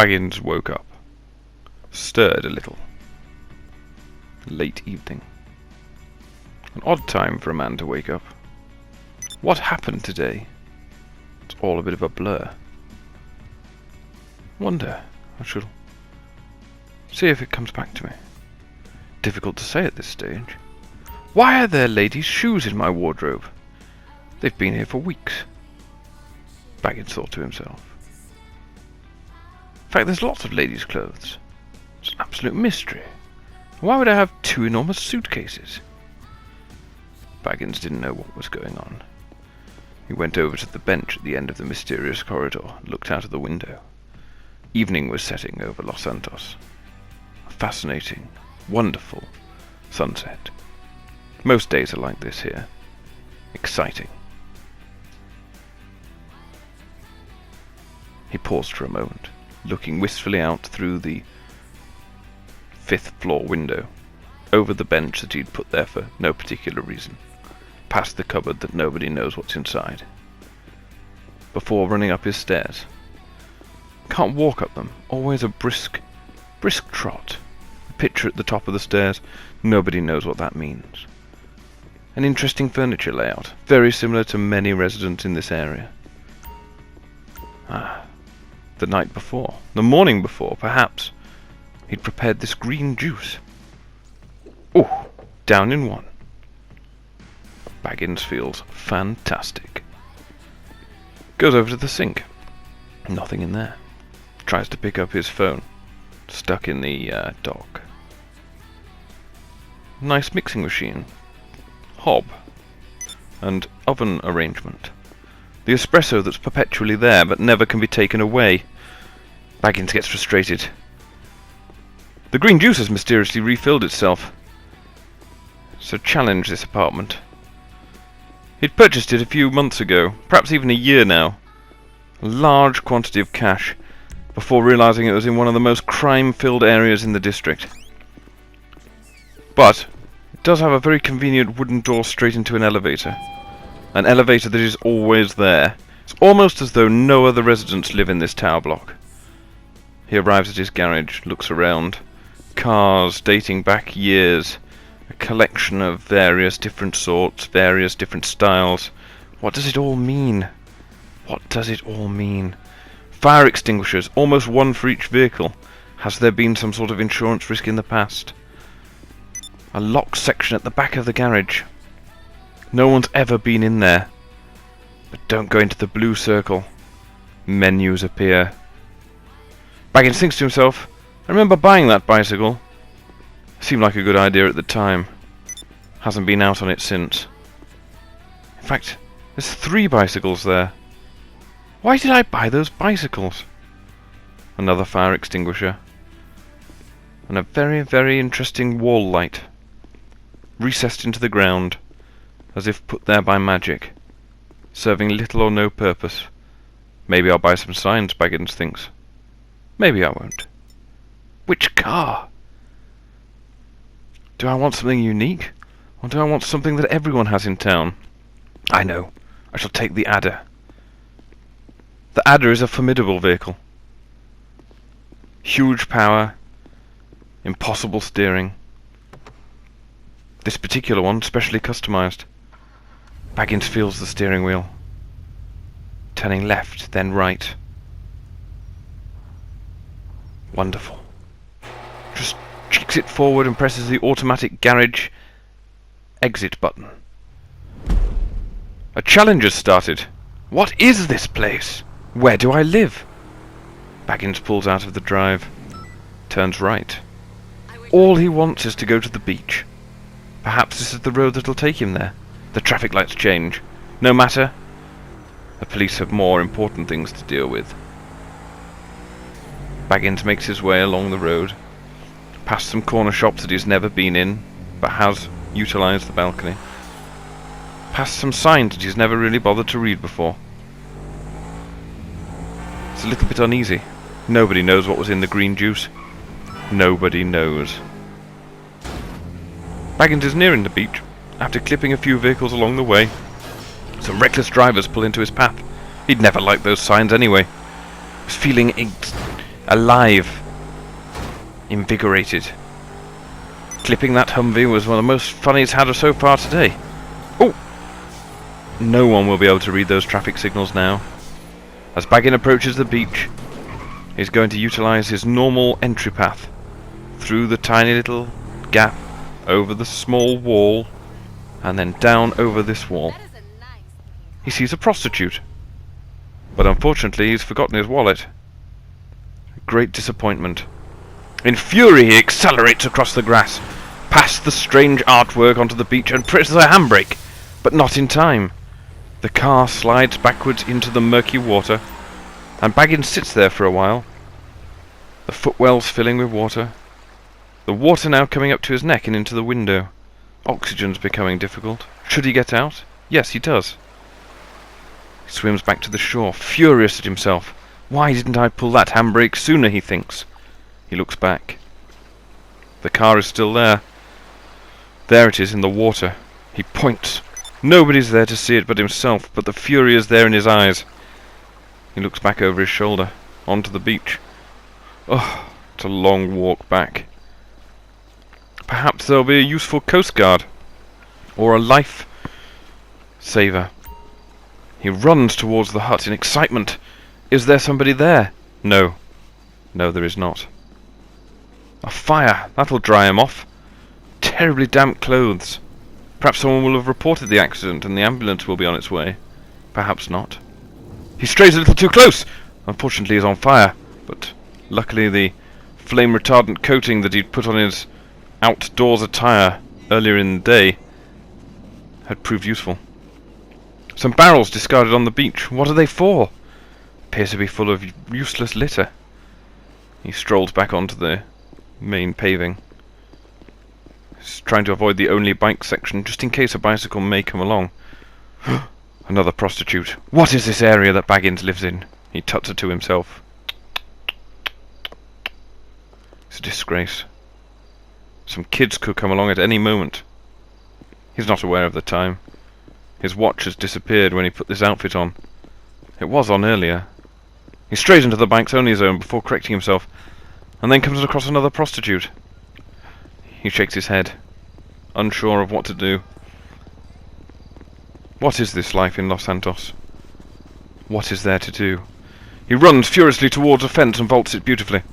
Baggins woke up, stirred a little. Late evening. An odd time for a man to wake up. What happened today? It's all a bit of a blur. Wonder. I shall see if it comes back to me. Difficult to say at this stage. Why are there ladies' shoes in my wardrobe? They've been here for weeks. Baggins thought to himself. In fact, there's lots of ladies' clothes. It's an absolute mystery. Why would I have 2 enormous suitcases? Baggins didn't know what was going on. He went over to the bench at the end of the mysterious corridor and looked out of the window. Evening was setting over Los Santos. A fascinating, wonderful sunset. Most days are like this here. Exciting. He paused for a moment, looking wistfully out through the 5th floor window, over the bench that he'd put there for no particular reason, past the cupboard that nobody knows what's inside, before running up his stairs. Can't walk up them, always a brisk trot. A picture at the top of the stairs, nobody knows what that means. An interesting furniture layout, very similar to many residents in this area. The night before, the morning before, perhaps, he'd prepared this green juice. Oh, down in one. Baggins feels fantastic. Goes over to the sink. Nothing in there. Tries to pick up his phone. Stuck in the dock. Nice mixing machine. Hob. And oven arrangement. The espresso that's perpetually there but never can be taken away. Baggins gets frustrated. The green juice has mysteriously refilled itself. So challenge this apartment. He'd purchased it a few months ago, perhaps even a year now. A large quantity of cash, before realizing it was in one of the most crime-filled areas in the district. But it does have a very convenient wooden door straight into an elevator. An elevator that is always there. It's almost as though no other residents live in this tower block. He arrives at his garage, looks around. Cars dating back years. A collection of various different sorts, various different styles. What does it all mean? What does it all mean? Fire extinguishers, almost one for each vehicle. Has there been some sort of insurance risk in the past? A locked section at the back of the garage. No one's ever been in there. But don't go into the blue circle. Menus appear. Baggins thinks to himself, I remember buying that bicycle. Seemed like a good idea at the time. Hasn't been out on it since. In fact, there's 3 bicycles there. Why did I buy those bicycles? Another fire extinguisher. And a very, very interesting wall light. Recessed into the ground, as if put there by magic. Serving little or no purpose. Maybe I'll buy some signs, Baggins thinks. Maybe I won't. Which car? Do I want something unique? Or do I want something that everyone has in town? I know. I shall take the Adder. The Adder is a formidable vehicle. Huge power. Impossible steering. This particular one specially customized. Baggins feels the steering wheel. Turning left, then right. Wonderful. Just cheeks it forward and presses the automatic garage exit button. A challenge has started. What is this place? Where do I live? Baggins pulls out of the drive. Turns right. All he wants is to go to the beach. Perhaps this is the road that'll take him there. The traffic lights change. No matter. The police have more important things to deal with. Baggins makes his way along the road, past some corner shops that he's never been in, but has utilised the balcony. Past some signs that he's never really bothered to read before. It's a little bit uneasy. Nobody knows what was in the green juice. Nobody knows. Baggins is nearing the beach, after clipping a few vehicles along the way. Some reckless drivers pull into his path. He'd never liked those signs anyway. He was feeling alive, invigorated. Clipping that Humvee was one of the most fun he's had so far today. Oh! No one will be able to read those traffic signals now. As Baggins approaches the beach, he's going to utilise his normal entry path through the tiny little gap, over the small wall, and then down over this wall. He sees a prostitute, but unfortunately he's forgotten his wallet. Great disappointment. In fury he accelerates across the grass, past the strange artwork onto the beach, and presses a handbrake, but not in time. The car slides backwards into the murky water, and Baggins sits there for a while. The footwell's filling with water. The water now coming up to his neck and into the window. Oxygen's becoming difficult. Should he get out? Yes, he does. He swims back to the shore, furious at himself. Why didn't I pull that handbrake sooner, he thinks. He looks back. The car is still there. There it is in the water. He points. Nobody's there to see it but himself, but the fury is there in his eyes. He looks back over his shoulder, onto the beach. Oh, it's a long walk back. Perhaps there'll be a useful coast guard, or a life saver. He runs towards the hut in excitement. Is there somebody there? No. No, there is not. A fire! That'll dry him off. Terribly damp clothes. Perhaps someone will have reported the accident and the ambulance will be on its way. Perhaps not. He strays a little too close! Unfortunately he's on fire, but luckily the flame retardant coating that he'd put on his outdoors attire earlier in the day had proved useful. Some barrels discarded on the beach. What are they for? Appears to be full of useless litter. He strolls back onto the main paving. He's trying to avoid the only bike section, just in case a bicycle may come along. Another prostitute. What is this area that Baggins lives in? He tuts to himself. It's a disgrace. Some kids could come along at any moment. He's not aware of the time. His watch has disappeared when he put this outfit on. It was on earlier. He strays into the bike's only zone before correcting himself, and then comes across another prostitute. He shakes his head, unsure of what to do. What is this life in Los Santos? What is there to do? He runs furiously towards a fence and vaults it beautifully,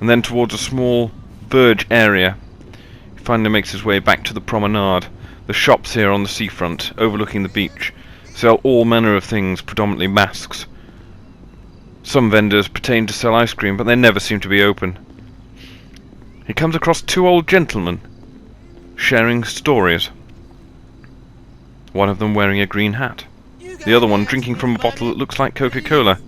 and then towards a small verge area. He finally makes his way back to the promenade. The shops here on the seafront, overlooking the beach, sell all manner of things, predominantly masks. Some vendors pretend to sell ice cream, but they never seem to be open. He comes across two old gentlemen, sharing stories. One of them wearing a green hat, the other one drinking from a bottle that looks like Coca-Cola.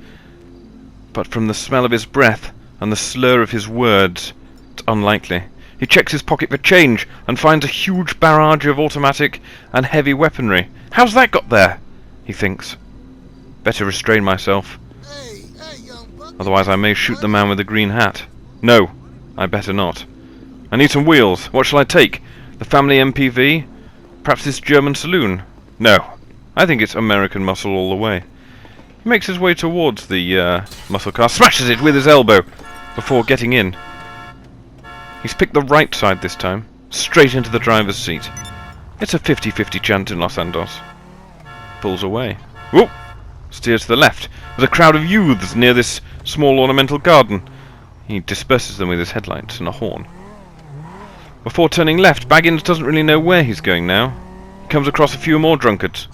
But from the smell of his breath and the slur of his words, it's unlikely. He checks his pocket for change and finds a huge barrage of automatic and heavy weaponry. How's that got there? He thinks. Better restrain myself. Otherwise I may shoot the man with the green hat. No, I better not. I need some wheels. What shall I take? The family MPV? Perhaps this German saloon? No, I think it's American muscle all the way. He makes his way towards the muscle car, smashes it with his elbow before getting in. He's picked the right side this time, straight into the driver's seat. It's a 50-50 chance in Los Santos. Pulls away. Whoop! Steers to the left. There's a crowd of youths near this small ornamental garden. He disperses them with his headlights and a horn. Before turning left, Baggins doesn't really know where he's going now. He comes across a few more drunkards.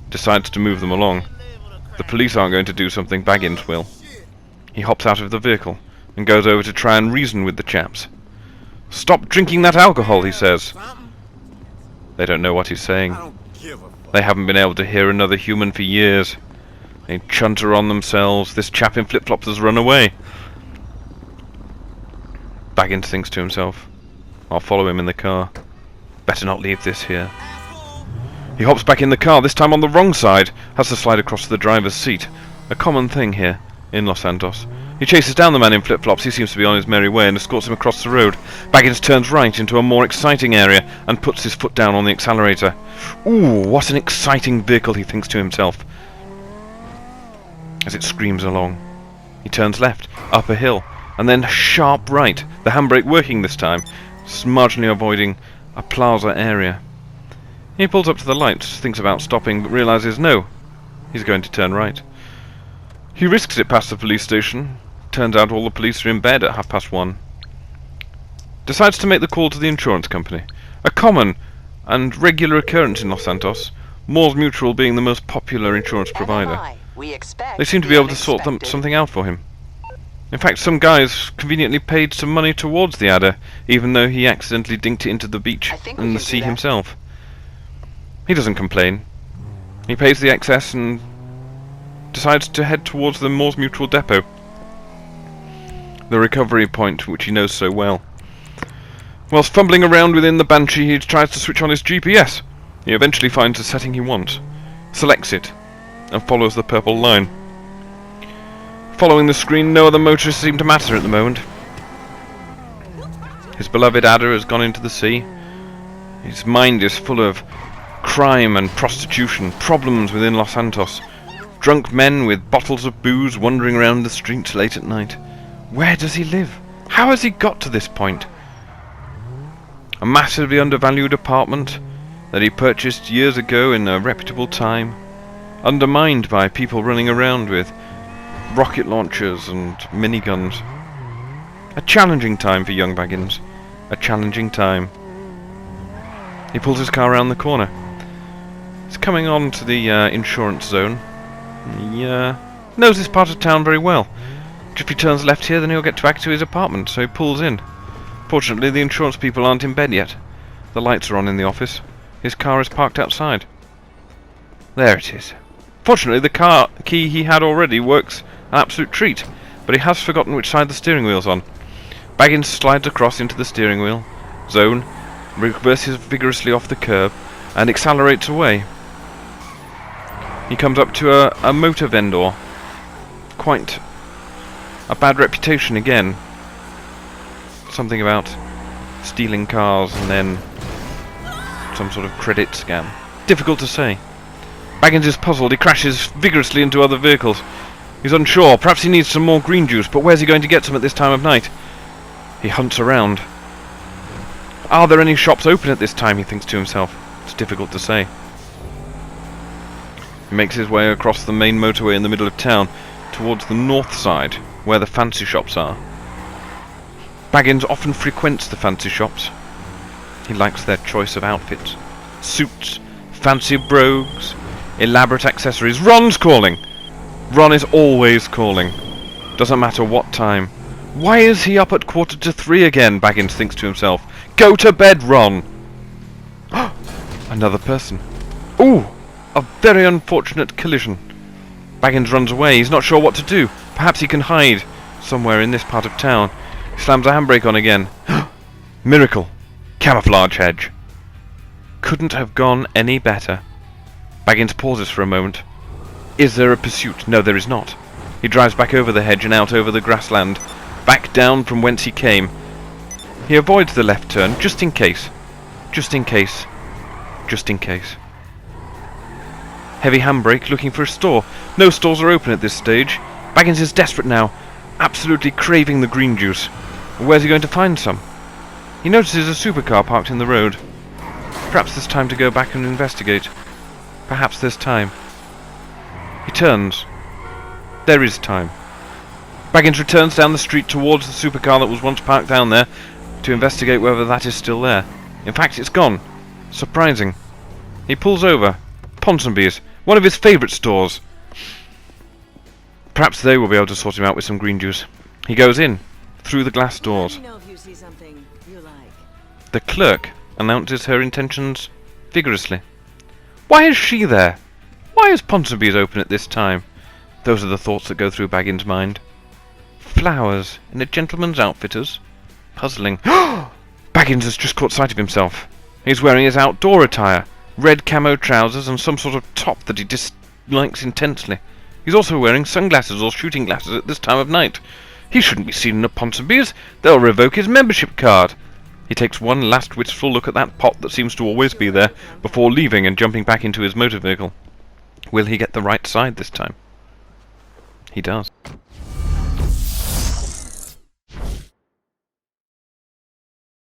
Decides to move them along. The police aren't going to do something, Baggins will. He hops out of the vehicle and goes over to try and reason with the chaps. Stop drinking that alcohol, he says. They don't know what he's saying. They haven't been able to hear another human for years. They chunter on themselves. This chap in flip-flops has run away. Baggins thinks to himself, I'll follow him in the car. Better not leave this here. He hops back in the car, this time on the wrong side. Has to slide across to the driver's seat. A common thing here in Los Santos. He chases down the man in flip-flops. He seems to be on his merry way and escorts him across the road. Baggins turns right into a more exciting area and puts his foot down on the accelerator. Ooh, what an exciting vehicle, he thinks to himself, as it screams along. He turns left, up a hill, and then sharp right, the handbrake working this time, marginally avoiding a plaza area. He pulls up to the lights, thinks about stopping, but realises no, he's going to turn right. He risks it past the police station. Turns out all the police are in bed at 1:30. Decides to make the call to the insurance company. A common and regular occurrence in Los Santos, Moores Mutual being the most popular insurance provider. They seem to be able to sort something out for him. In fact, some guys conveniently paid some money towards the adder, even though he accidentally dinked it into the beach and the sea himself. He doesn't complain. He pays the excess and decides to head towards the Moores Mutual depot, the recovery point which he knows so well. Whilst fumbling around within the Banshee, he tries to switch on his GPS. He eventually finds the setting he wants, selects it, and follows the purple line. Following the screen, no other motorists seem to matter at the moment. His beloved adder has gone into the sea. His mind is full of crime and prostitution, problems within Los Santos, drunk men with bottles of booze wandering around the streets late at night. Where does he live? How has he got to this point? A massively undervalued apartment that he purchased years ago in a reputable time, undermined by people running around with rocket launchers and miniguns. A challenging time for young Baggins. A challenging time. He pulls his car around the corner. He's coming on to the insurance zone. He knows this part of town very well. If he turns left here, then he'll get back to his apartment, so he pulls in. Fortunately, the insurance people aren't in bed yet. The lights are on in the office. His car is parked outside. There it is. Fortunately, the car key he had already works an absolute treat, but he has forgotten which side the steering wheel's on. Baggins slides across into the steering wheel zone, reverses vigorously off the curb, and accelerates away. He comes up to a motor vendor. Quite a bad reputation again. Something about stealing cars and then some sort of credit scam. Difficult to say. Baggins is puzzled. He crashes vigorously into other vehicles. He's unsure. Perhaps he needs some more green juice, but where's he going to get some at this time of night? He hunts around. Are there any shops open at this time, he thinks to himself. It's difficult to say. He makes his way across the main motorway in the middle of town, towards the north side, where the fancy shops are. Baggins often frequents the fancy shops. He likes their choice of outfits. Suits, fancy brogues, elaborate accessories. Ron's calling! Ron is always calling. Doesn't matter what time. Why is he up at 2:45 again, Baggins thinks to himself. Go to bed, Ron! Another person. Ooh! A very unfortunate collision. Baggins runs away. He's not sure what to do. Perhaps he can hide somewhere in this part of town. He slams the handbrake on again. Miracle. Camouflage hedge. Couldn't have gone any better. Baggins pauses for a moment. Is there a pursuit? No, there is not. He drives back over the hedge and out over the grassland, back down from whence he came. He avoids the left turn, just in case. Just in case. Just in case. Heavy handbrake, looking for a store. No stores are open at this stage. Baggins is desperate now, absolutely craving the green juice. Where's he going to find some? He notices a supercar parked in the road. Perhaps there's time to go back and investigate. Perhaps there's time. He turns. There is time. Baggins returns down the street towards the supercar that was once parked down there to investigate whether that is still there. In fact, it's gone. Surprising. He pulls over. Ponsonby's, one of his favourite stores. Perhaps they will be able to sort him out with some green juice. He goes in, through the glass doors. Let me know if you see something you like. The clerk announces her intentions vigorously. Why is she there? Why is Ponsonby's open at this time? Those are the thoughts that go through Baggins' mind. Flowers in a gentleman's outfitters? Puzzling. Baggins has just caught sight of himself. He's wearing his outdoor attire. Red camo trousers and some sort of top that he dislikes intensely. He's also wearing sunglasses or shooting glasses at this time of night. He shouldn't be seen in a Ponsonby's. They'll revoke his membership card. He takes one last wistful look at that pot that seems to always be there before leaving and jumping back into his motor vehicle. Will he get the right side this time? He does.